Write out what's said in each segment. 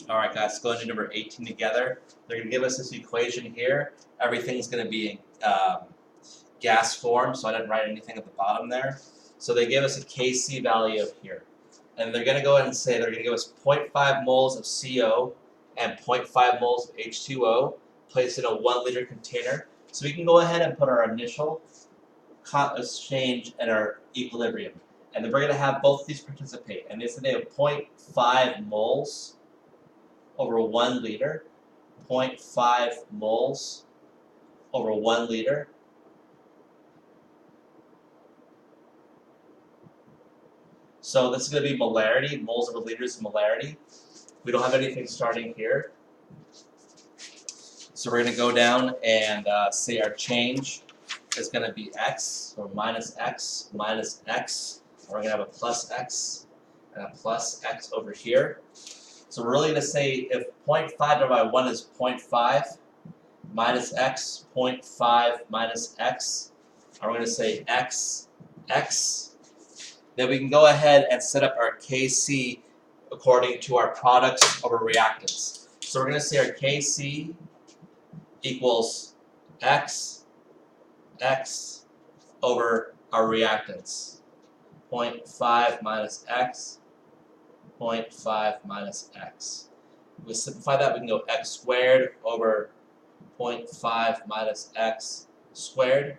Alright guys, let's go into number 18 together. They're going to give us this equation here. Everything's going to be in gas form, so I didn't write anything at the bottom there. So they give us a Kc value of here. And they're going to go ahead and say they're going to give us 0.5 moles of CO and 0.5 moles of H2O, placed in a 1 liter container. So we can go ahead and put our initial exchange and our equilibrium. And then we're going to have both of these participate. And it's going to have 0.5 moles over 1 liter, 0.5 moles over 1 liter. So this is going to be molarity, moles over liters of molarity. We don't have anything starting here. So we're going to go down and say our change is going to be x, or minus x, minus x. We're going to have a plus x and a plus x over here. So we're really going to say if 0.5 divided by 1 is 0.5 minus x, 0.5 minus x, and we're going to say x, x. Then we can go ahead and set up our Kc according to our products over reactants. So we're going to say our Kc equals x, x over our reactants. 0.5 minus x, 0.5 minus x. If we simplify that, we can go x squared over 0.5 minus x squared.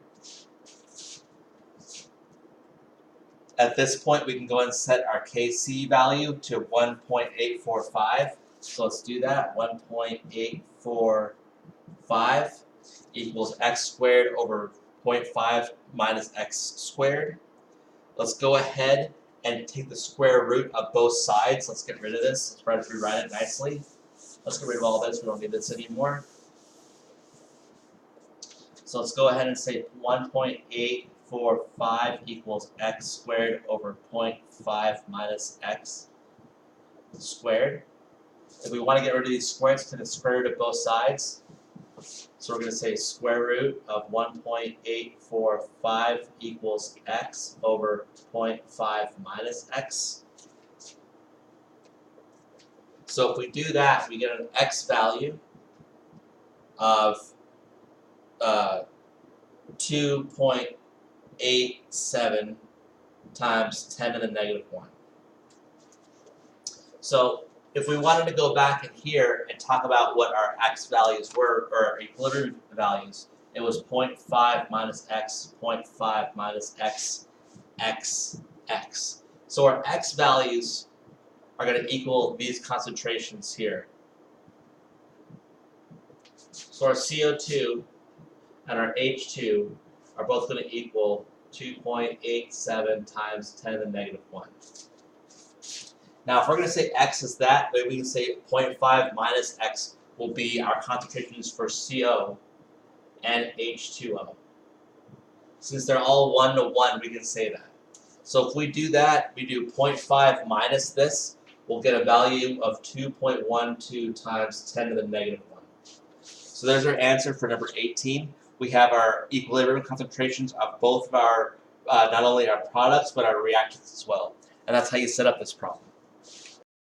At this point, we can go and set our Kc value to 1.845. So let's do that. 1.845 equals x squared over 0.5 minus x squared. Let's go ahead and take the square root of both sides. Let's get rid of this. Let's rewrite it nicely. Let's get rid of all this. We don't need this anymore. So let's go ahead and say 1.845 equals x squared over 0.5 minus x squared. If we want to get rid of these squares, take the square root of both sides. So we're going to say square root of 1.845 equals x over 0.5 minus x. So if we do that, we get an x value of 2.87 times 10 to the negative 1. So if we wanted to go back in here and talk about what our x values were, or our equilibrium values, it was 0.5 minus x, 0.5 minus x, x, x. So our x values are going to equal these concentrations here. So our CO2 and our H2 are both going to equal 2.87 times 10 to the negative 1. Now, if we're going to say x is that, then we can say 0.5 minus x will be our concentrations for CO and H2O. Since they're all 1 to 1, we can say that. So if we do that, we do 0.5 minus this, we'll get a value of 2.12 times 10 to the negative 1. So there's our answer for number 18. We have our equilibrium concentrations of both of our, not only our products, but our reactants as well. And that's how you set up this problem.